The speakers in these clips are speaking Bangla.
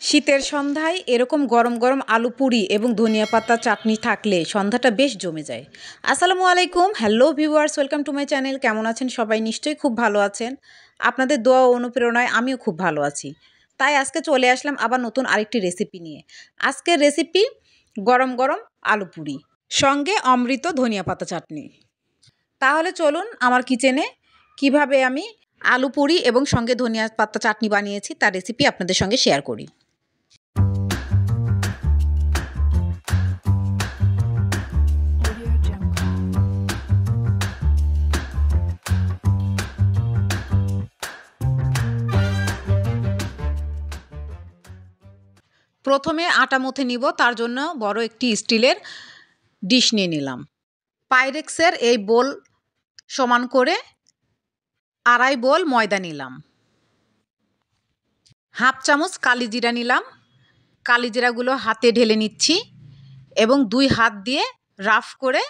শীতের সন্ধ্যায় এরকম গরম গরম আলু পুরি এবং ধনিয়া পাতা চাটনি থাকলে সন্ধ্যাটা বেশ জমে যায়। আসসালামু আলাইকুম, hello viewers, welcome to my channel. কেমন আছেন সবাই? নিশ্চয়ই খুব ভালো আছেন। আপনাদের দোয়া ও অনুপ্রেরণায় আমিও খুব ভালো আছি। তাই আজকে চলে আসলাম আবার নতুন আরেকটি রেসিপি নিয়ে। আজকের রেসিপি গরম গরম আলু পুরি সঙ্গে অমৃত ধনিয়া পাতা চাটনি। তাহলে চলুন আমার কিচেনে কিভাবে আমি আলু পুরি এবং সঙ্গে ধনিয়া পাতা চাটনি বানিয়েছি তার রেসিপি আপনাদের সঙ্গে শেয়ার করি। প্রথমে আটা মথে নিব, তার জন্য বড় একটি স্টিলের ডিশ নিয়ে নিলাম। পাইরেক্সের এই বোল সমান করে 2.5 বোল ময়দা নিলাম। হাফ চামচ কালিজিরা নিলাম। কালিজিরাগুলো হাতে ঢেলে নিচ্ছি এবং 2 হাত দিয়ে রাফ করে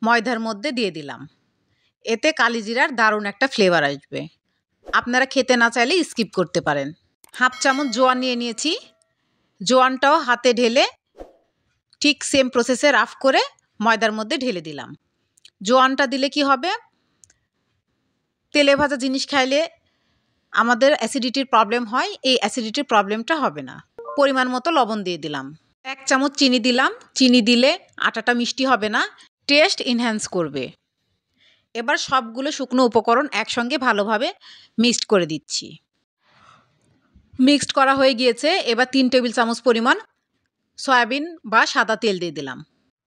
ময়দার মধ্যে দিয়ে দিলাম। এতে কালিজিরার দারুণ একটা ফ্লেভার আসবে। আপনারা খেতে না চাইলে স্কিপ করতে পারেন। হাফ চামচ জোয়ান নিয়ে নিয়েছি। জোয়ানটাও হাতে ঢেলে ঠিক সেম প্রসেসে রাফ করে ময়দার মধ্যে ঢেলে দিলাম। জোয়ানটা দিলে কি হবে, তেলে ভাজা জিনিস খাইলে আমাদের অ্যাসিডিটির প্রবলেম হয়, এই অ্যাসিডিটির প্রবলেমটা হবে না। পরিমাণ মতো লবণ দিয়ে দিলাম। 1 চামচ চিনি দিলাম। চিনি দিলে আটাটা মিষ্টি হবে না, টেস্ট এনহ্যান্স করবে। এবার সবগুলো শুকনো উপকরণ একসঙ্গে ভালোভাবে মিক্সড করে দিচ্ছি। মিক্সড করা হয়ে গিয়েছে। এবার 3 টেবিল চামচ পরিমাণ সয়াবিন বা সাদা তেল দিয়ে দিলাম।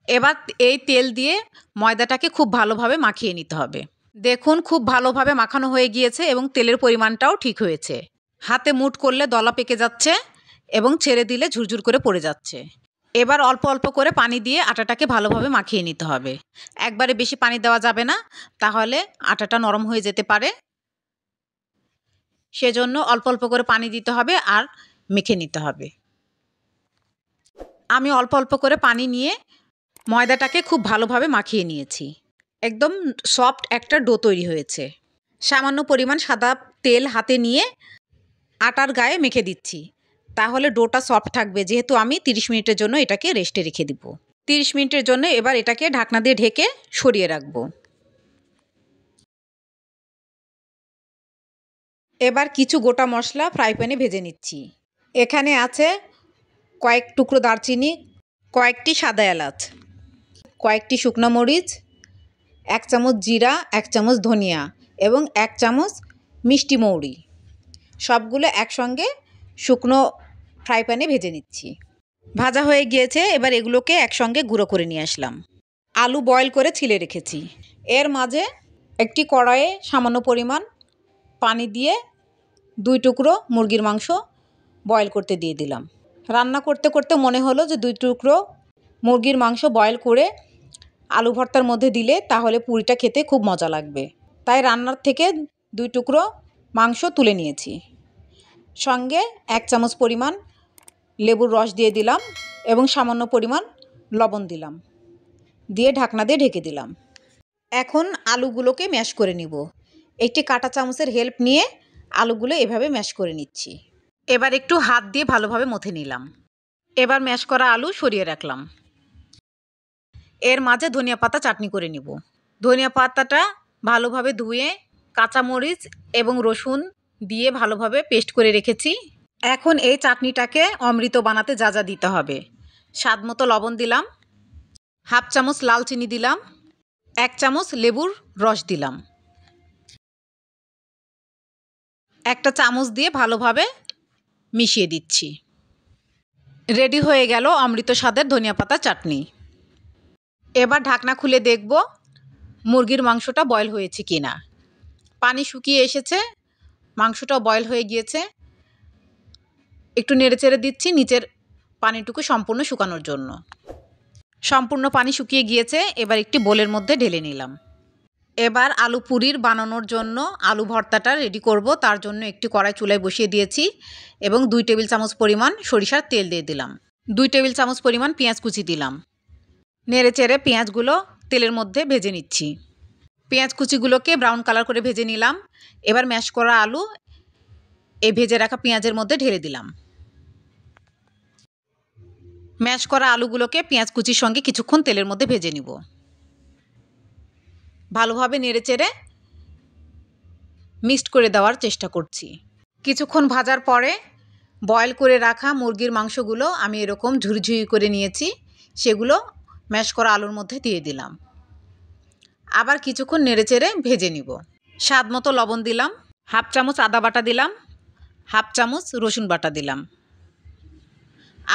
এবার এই তেল দিয়ে ময়দাটাকে খুব ভালোভাবে মাখিয়ে নিতে হবে। দেখুন, খুব ভালোভাবে মাখানো হয়ে গিয়েছে এবং তেলের পরিমাণটাও ঠিক হয়েছে। হাতে মুঠ করলে দলা পেকে যাচ্ছে এবং ছেড়ে দিলে ঝুরঝুর করে পড়ে যাচ্ছে। এবার অল্প অল্প করে পানি দিয়ে আটাটাকে ভালোভাবে মাখিয়ে নিতে হবে। একবারে বেশি পানি দেওয়া যাবে না, তাহলে আটাটা নরম হয়ে যেতে পারে। সেজন্য অল্প অল্প করে পানি দিতে হবে আর মেখে নিতে হবে। আমি অল্প অল্প করে পানি নিয়ে ময়দাটাকে খুব ভালোভাবে মাখিয়ে নিয়েছি। একদম সফট একটা ডো তৈরি হয়েছে। সামান্য পরিমাণ সাদা তেল হাতে নিয়ে আটার গায়ে মেখে দিচ্ছি, তাহলে ডোটা সফট থাকবে। যেহেতু আমি 30 মিনিটের জন্য এটাকে রেস্টে রেখে দিব। 30 মিনিটের জন্য এবার এটাকে ঢাকনা দিয়ে ঢেকে সরিয়ে রাখবো। এবার কিছু গোটা মশলা ফ্রাই প্যানে ভেজে নিচ্ছি। এখানে আছে কয়েক টুকরো দারচিনি, কয়েকটি সাদা এলাচ, কয়েকটি শুকনো মরিচ, 1 চামচ জিরা, 1 চামচ ধনিয়া এবং 1 চামচ মিষ্টি মৌরি। সবগুলো একসঙ্গে শুকনো ফ্রাই প্যানে ভেজে নিচ্ছি। ভাজা হয়ে গিয়েছে। এবার এগুলোকে একসঙ্গে গুঁড়ো করে নিয়ে আসলাম। আলু বয়েল করে ছিলে রেখেছি। এর মাঝে একটি কড়াইয়ে সামান্য পরিমাণ পানি দিয়ে 2 টুকরো মুরগির মাংস বয়েল করতে দিয়ে দিলাম। রান্না করতে করতে মনে হলো যে 2 টুকরো মুরগির মাংস বয়েল করে আলু ভর্তার মধ্যে দিলে তাহলে পুরিটা খেতে খুব মজা লাগবে। তাই রান্নার থেকে 2 টুকরো মাংস তুলে নিয়েছি। সঙ্গে 1 চামচ পরিমাণ লেবুর রস দিয়ে দিলাম এবং সামান্য পরিমাণ লবণ দিলাম, দিয়ে ঢাকনা দিয়ে ঢেকে দিলাম। এখন আলুগুলোকে ম্যাশ করে নিব। একটি কাঁটা চামচের হেল্প নিয়ে আলুগুলো এভাবে ম্যাশ করে নিচ্ছি। এবার একটু হাত দিয়ে ভালোভাবে মথে নিলাম। এবার ম্যাশ করা আলু সরিয়ে রাখলাম। এর মাঝে ধনিয়া পাতা চাটনি করে নিব। ধনিয়া পাতাটা ভালোভাবে ধুয়ে কাঁচামরিচ এবং রসুন দিয়ে ভালোভাবে পেস্ট করে রেখেছি। এখন এই চাটনিটাকে অমৃত বানাতে যা যা দিতে হবে: স্বাদ মতো লবণ দিলাম, হাফ চামচ লাল চিনি দিলাম, 1 চামচ লেবুর রস দিলাম, একটা চামচ দিয়ে ভালোভাবে মিশিয়ে দিচ্ছি। রেডি হয়ে গেল অমৃত স্বাদের ধনিয়া পাতা চাটনি। এবার ঢাকনা খুলে দেখব মুরগির মাংসটা বয়েল হয়েছে কি না। পানি শুকিয়ে এসেছে, মাংসটাও বয়েল হয়ে গিয়েছে। একটু নেড়েচেড়ে দিচ্ছি নিচের পানিটুকু সম্পূর্ণ শুকানোর জন্য। সম্পূর্ণ পানি শুকিয়ে গিয়েছে। এবার একটি বোলের মধ্যে ঢেলে নিলাম। এবার আলু পুরির বানানোর জন্য আলু ভর্তাটা রেডি করব। তার জন্য একটি কড়াই চুলায় বসিয়ে দিয়েছি এবং 2 টেবিল চামচ পরিমাণ সরিষার তেল দিয়ে দিলাম। 2 টেবিল চামচ পরিমাণ পেঁয়াজ কুচি দিলাম। নেড়েচেড়ে পেঁয়াজগুলো তেলের মধ্যে ভেজে নিচ্ছি। পেঁয়াজ কুচিগুলোকে ব্রাউন কালার করে ভেজে নিলাম। এবার ম্যাশ করা আলু এই ভেজে রাখা পেঁয়াজের মধ্যে ঢেলে দিলাম। ম্যাশ করা আলুগুলোকে পেঁয়াজ কুচির সঙ্গে কিছুক্ষণ তেলের মধ্যে ভেজে নিব। ভালোভাবে নেড়েচেড়ে মিক্সড করে দেওয়ার চেষ্টা করছি। কিছুক্ষণ ভাজার পরে বয়েল করে রাখা মুরগির মাংসগুলো আমি এরকম ঝুরঝুরি করে নিয়েছি, সেগুলো ম্যাশ করা আলুর মধ্যে দিয়ে দিলাম। আবার কিছুক্ষণ নেড়েচেড়ে ভেজে নিব। স্বাদ মতো লবণ দিলাম, হাফ চামচ আদা বাটা দিলাম, হাফ চামচ রসুন বাটা দিলাম।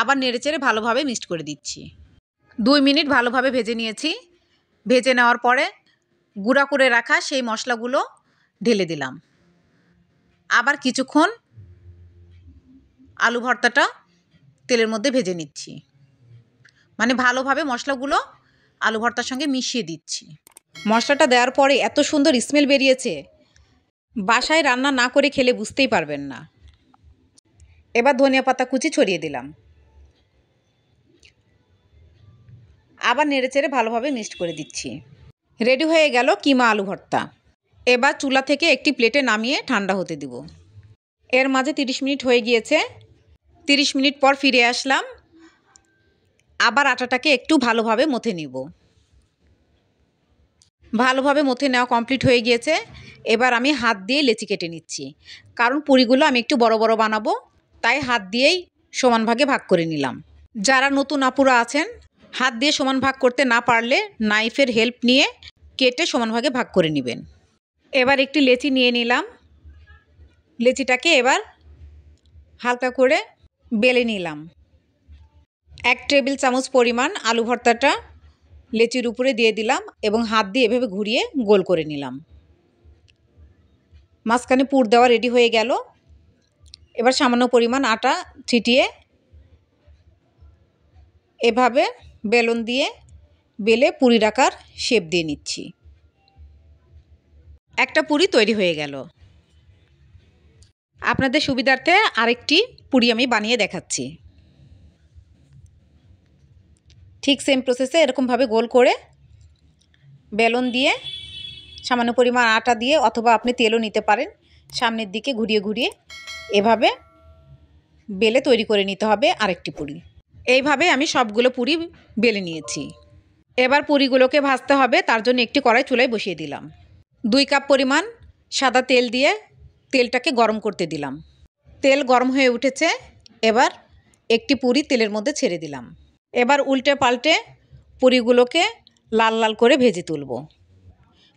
আবার নেড়েচেড়ে ভালোভাবে মিক্সড করে দিচ্ছি। 2 মিনিট ভালোভাবে ভেজে নিয়েছি। ভেজে নেওয়ার পরে গুঁড়া করে রাখা সেই মশলাগুলো ঢেলে দিলাম। আবার কিছুক্ষণ আলু ভর্তাটা তেলের মধ্যে ভেজে নিচ্ছি, মানে ভালোভাবে মশলাগুলো আলু ভর্তার সঙ্গে মিশিয়ে দিচ্ছি। মশলাটা দেওয়ার পরে এত সুন্দর স্মেল বেরিয়েছে, বাসায় রান্না না করে খেলে বুঝতেই পারবেন না। এবার ধনিয়া পাতা কুচি ছড়িয়ে দিলাম। আবার নেড়েচেড়ে ভালোভাবে মিক্সড করে দিচ্ছি। রেডি হয়ে গেল কিমা আলু ভর্তা। এবার চুলা থেকে একটি প্লেটে নামিয়ে ঠান্ডা হতে দিব। এর মাঝে 30 মিনিট হয়ে গিয়েছে। 30 মিনিট পর ফিরে আসলাম। আবার আটাটাকে একটু ভালোভাবে মথে নিব। ভালোভাবে মথে নেওয়া কমপ্লিট হয়ে গিয়েছে। এবার আমি হাত দিয়ে লেচি কেটে নিচ্ছি, কারণ পুরিগুলো আমি একটু বড় বড় বানাবো, তাই হাত দিয়েই সমান ভাগে ভাগ করে নিলাম। যারা নতুন আপুরা আছেন, হাত দিয়ে সমান ভাগ করতে না পারলে নাইফের হেল্প নিয়ে কেটে সমান ভাগে ভাগ করে নেবেন। এবার একটি লেচি নিয়ে নিলাম। লেচিটাকে এবার হালকা করে বেলে নিলাম। 1 টেবিল চামচ পরিমাণ আলু ভর্তাটা লেচির উপরে দিয়ে দিলাম এবং হাত দিয়ে এভাবে ঘুরিয়ে গোল করে নিলাম। মাঝখানে পুর দেওয়া রেডি হয়ে গেল। এবার সামান্য পরিমাণ আটা ছিটিয়ে এভাবে বেলুন দিয়ে বেলে পুরির আকার শেপ দিয়ে নিচ্ছি। একটা পুরি তৈরি হয়ে গেল। আপনাদের সুবিধার্থে আরেকটি পুরি আমি বানিয়ে দেখাচ্ছি। ঠিক সেম প্রসেসে এরকমভাবে গোল করে বেলুন দিয়ে সামান্য পরিমাণ আটা দিয়ে অথবা আপনি তেলও নিতে পারেন, সামনের দিকে ঘুরিয়ে ঘুরিয়ে এভাবে বেলে তৈরি করে নিতে হবে আরেকটি পুরি। এইভাবে আমি সবগুলো পুরি বেলে নিয়েছি। এবার পুরিগুলোকে ভাজতে হবে, তার জন্য একটি কড়াই চুলায় বসিয়ে দিলাম। 2 কাপ পরিমাণ সাদা তেল দিয়ে তেলটাকে গরম করতে দিলাম। তেল গরম হয়ে উঠেছে। এবার একটি পুরি তেলের মধ্যে ছেড়ে দিলাম। এবার উল্টে পাল্টে পুরিগুলোকে লাল লাল করে ভেজে তুলব।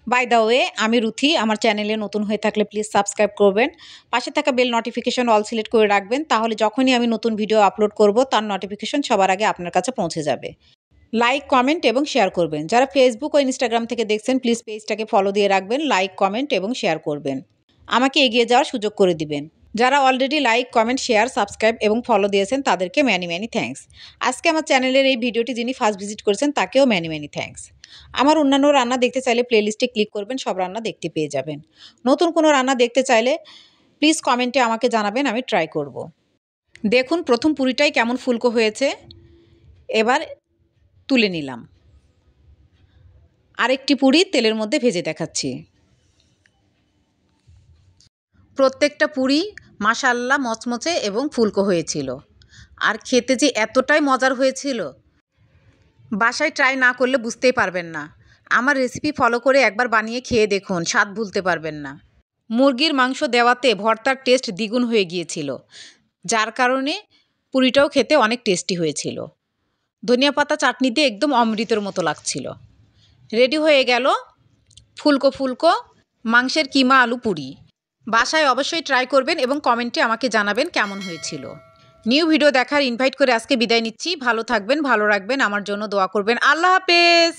বাই দ্য ওয়ে, আমি রুথি। আমার চ্যানেলে নতুন হয়ে থাকলে প্লিজ সাবস্ক্রাইব করবেন। পাশে থাকা বেল নোটিফিকেশন অল সিলেক্ট করে রাখবেন, তাহলে যখনই আমি নতুন ভিডিও আপলোড করব তার নোটিফিকেশন সবার আগে আপনার কাছে পৌঁছে যাবে। লাইক, কমেন্ট এবং শেয়ার করবেন। যারা ফেসবুক ও ইনস্টাগ্রাম থেকে দেখছেন প্লিজ পেজটাকে ফলো দিয়ে রাখবেন, লাইক, কমেন্ট এবং শেয়ার করবেন। আমাকে এগিয়ে যাওয়ার সুযোগ করে দিবেন। যারা already like, comment, share, subscribe এবং ফলো দিয়েছেন তাদেরকে ম্যানি ম্যানি থ্যাঙ্কস। আজকে আমার চ্যানেলের এই ভিডিওটি যিনি ফার্স্ট ভিজিট করেছেন তাকেও ম্যানি ম্যানি থ্যাঙ্কস। আমার অন্যান্য রান্না দেখতে চাইলে প্লেলিস্টে ক্লিক করবেন, সব রান্না দেখতে পেয়ে যাবেন। নতুন কোনো রান্না দেখতে চাইলে প্লিজ কমেন্টে আমাকে জানাবেন, আমি ট্রাই করব। দেখুন প্রথম পুরিটাই কেমন ফুলকো হয়েছে। এবার তুলে নিলাম। আরেকটি পুরি তেলের মধ্যে ভেজে দেখাচ্ছি। প্রত্যেকটা পুরি মাশাআল্লাহ মচমচে এবং ফুলকো হয়েছিল, আর খেতে যে এতটাই মজার হয়েছিল, বাসায় ট্রাই না করলে বুঝতেই পারবেন না। আমার রেসিপি ফলো করে একবার বানিয়ে খেয়ে দেখুন, স্বাদ ভুলতে পারবেন না। মুরগির মাংস দেওয়াতে ভর্তার টেস্ট দ্বিগুণ হয়ে গিয়েছিল, যার কারণে পুরিটাও খেতে অনেক টেস্টি হয়েছিল। ধনিয়া পাতা চাটনি দিয়ে একদম অমৃতের মতো লাগছিল। রেডি হয়ে গেল ফুলকো ফুলকো মাংসের কিমা আলু পুরি। বাসায় অবশ্যই ট্রাই করবেন এবং কমেন্টে আমাকে জানাবেন কেমন হয়েছিল। নিউ ভিডিও দেখার ইনভাইট করে আজকে বিদায় নিচ্ছি। ভালো থাকবেন, ভালো রাখবেন, আমার জন্য দোয়া করবেন। আল্লাহ হাফেজ।